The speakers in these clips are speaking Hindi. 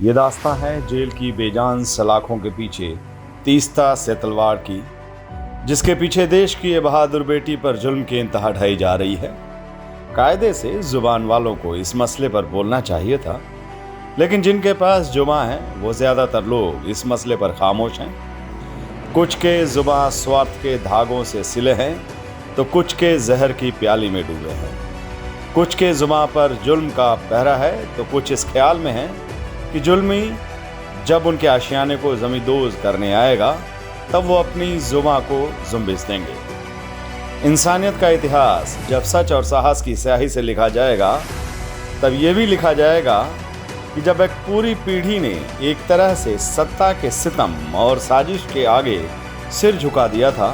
ये दास्तां है जेल की बेजान सलाखों के पीछे तीस्ता से तलवार की, जिसके पीछे देश की ये बहादुर बेटी पर जुल्म की इंतहा ढाई जा रही है। कायदे से जुबान वालों को इस मसले पर बोलना चाहिए था, लेकिन जिनके पास जुबान है वो ज्यादातर लोग इस मसले पर खामोश हैं। कुछ के जुबान स्वार्थ के धागों से सिले हैं तो कुछ के जहर की प्याली में डूबे हैं। कुछ के जुबान पर जुल्म का पहरा है तो कुछ इस ख्याल में हैं कि जुल्मी जब उनके आशियाने को जमींदोज करने आएगा तब वो अपनी जुबान को जुम्बिश देंगे। इंसानियत का इतिहास जब सच और साहस की स्याही से लिखा जाएगा तब ये भी लिखा जाएगा कि जब एक पूरी पीढ़ी ने एक तरह से सत्ता के सितम और साजिश के आगे सिर झुका दिया था,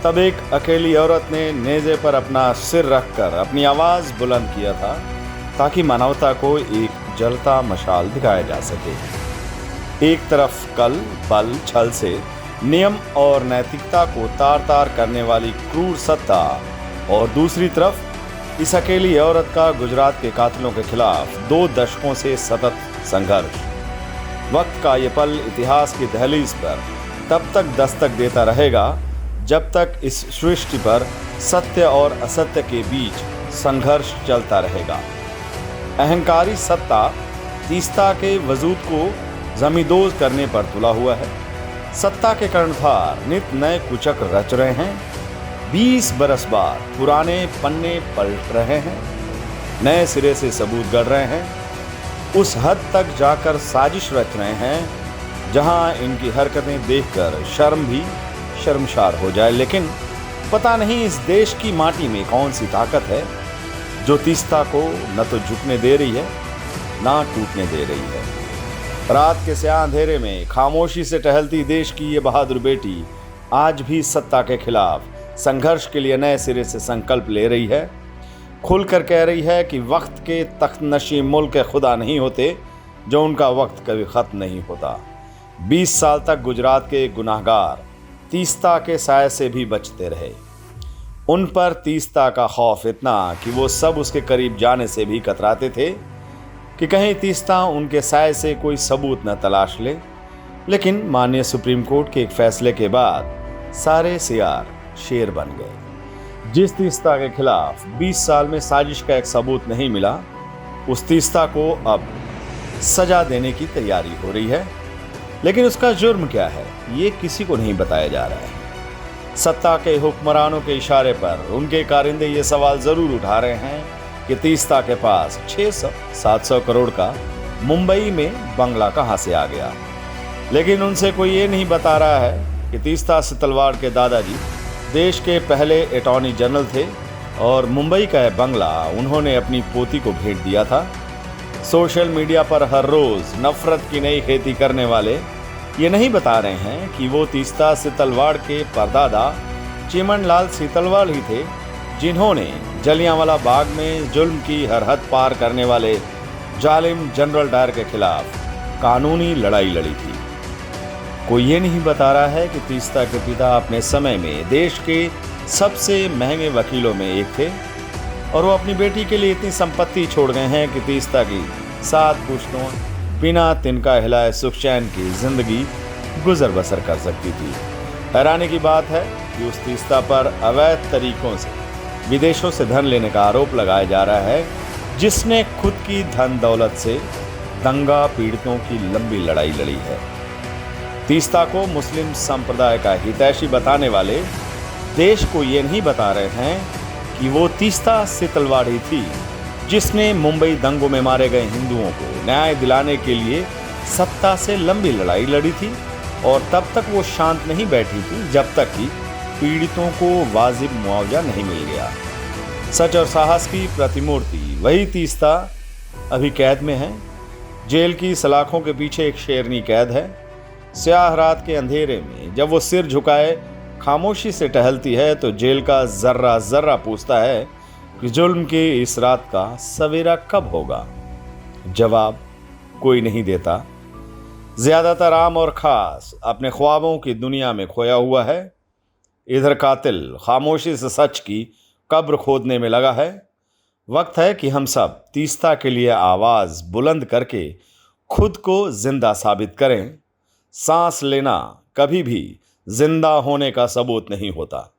तब एक अकेली औरत ने नेज़े पर अपना सिर रखकर अपनी आवाज़ बुलंद किया था ताकि मानवता को एक जलता मशाल दिखाया जा सके। एक तरफ कल बल छल से नियम और नैतिकता को तार तार करने वाली क्रूर सत्ता और दूसरी तरफ इस अकेली औरत का गुजरात के कातिलों के खिलाफ 2 दशकों से सतत संघर्ष। वक्त का ये पल इतिहास की दहलीज पर तब तक दस्तक देता रहेगा जब तक इस सृष्टि पर सत्य और असत्य के बीच संघर्ष चलता रहेगा। अहंकारी सत्ता तीस्ता के वजूद को जमींदोज करने पर तुला हुआ है। सत्ता के कर्णधार नित नए कुचक रच रहे हैं। 20 बरस बाद पुराने पन्ने पलट रहे हैं, नए सिरे से सबूत गढ़ रहे हैं। उस हद तक जाकर साजिश रच रहे हैं जहां इनकी हरकतें देखकर शर्म भी शर्मसार हो जाए। लेकिन पता नहीं इस देश की माटी में कौन सी ताकत है जो तीस्ता को न तो झुकने दे रही है ना टूटने दे रही है। रात के स्याह अंधेरे में खामोशी से टहलती देश की ये बहादुर बेटी आज भी सत्ता के खिलाफ संघर्ष के लिए नए सिरे से संकल्प ले रही है। खुलकर कह रही है कि वक्त के तख्तनशी मुल्क के खुदा नहीं होते जो उनका वक्त कभी खत्म नहीं होता। 20 साल तक गुजरात के गुनाहगार तीस्ता के साए से भी बचते रहे। उन पर तीस्ता का खौफ इतना कि वो सब उसके करीब जाने से भी कतराते थे कि कहीं तीस्ता उनके साए से कोई सबूत न तलाश ले। लेकिन माननीय सुप्रीम कोर्ट के एक फैसले के बाद सारे सियार शेर बन गए। जिस तीस्ता के खिलाफ 20 साल में साजिश का एक सबूत नहीं मिला, उस तीस्ता को अब सजा देने की तैयारी हो रही है। लेकिन उसका जुर्म क्या है ये किसी को नहीं बताया जा रहा है। सत्ता के हुक्मरानों के इशारे पर उनके कारिंदे ये सवाल जरूर उठा रहे हैं कि तीस्ता के पास 600-700 करोड़ का मुंबई में बंगला कहां से आ गया। लेकिन उनसे कोई ये नहीं बता रहा है कि तीस्ता से तलवार के दादाजी देश के पहले अटॉर्नी जनरल थे और मुंबई का यह बंगला उन्होंने अपनी पोती को भेंट दिया था। सोशल मीडिया पर हर रोज नफरत की नई खेती करने वाले ये नहीं बता रहे हैं कि वो तीस्ता से तलवार के परदादा चिमनलाल सीतलवाल ही थे जिन्होंने जलियांवाला बाग में जुल्म की हर हद पार करने वाले जालिम जनरल डायर के खिलाफ कानूनी लड़ाई लड़ी थी। कोई ये नहीं बता रहा है कि तीस्ता के पिता अपने समय में देश के सबसे महंगे वकीलों में एक थे और वो अपनी बेटी के लिए इतनी संपत्ति छोड़ गए हैं कि तीस्ता की 7 पुश्तों बिना तिनका हिलाए सुख चैन की जिंदगी गुजर बसर कर सकती थी। हैरानी की बात है कि उस तीस्ता पर अवैध तरीकों से विदेशों से धन लेने का आरोप लगाया जा रहा है, जिसने खुद की धन दौलत से दंगा पीड़ितों की लंबी लड़ाई लड़ी है। तीस्ता को मुस्लिम संप्रदाय का हितैषी बताने वाले देश को ये नहीं बता रहे हैं कि वो तीस्ता से तलवाड़ी थी जिसने मुंबई दंगों में मारे गए हिंदुओं को न्याय दिलाने के लिए सत्ता से लंबी लड़ाई लड़ी थी और तब तक वो शांत नहीं बैठी थी जब तक कि पीड़ितों को वाजिब मुआवजा नहीं मिल गया। सच और साहस की प्रतिमूर्ति वही तीस्ता अभी कैद में है। जेल की सलाखों के पीछे एक शेरनी कैद है। स्याह रात के अंधेरे में जब वो सिर झुकाए खामोशी से टहलती है तो जेल का जर्रा जर्रा पूछता है कि जुल्म की इस रात का सवेरा कब होगा। जवाब कोई नहीं देता। ज्यादातर आम और खास अपने ख्वाबों की दुनिया में खोया हुआ है। इधर कातिल खामोशी से सच की कब्र खोदने में लगा है। वक्त है कि हम सब तीस्ता के लिए आवाज़ बुलंद करके खुद को जिंदा साबित करें। सांस लेना कभी भी जिंदा होने का सबूत नहीं होता।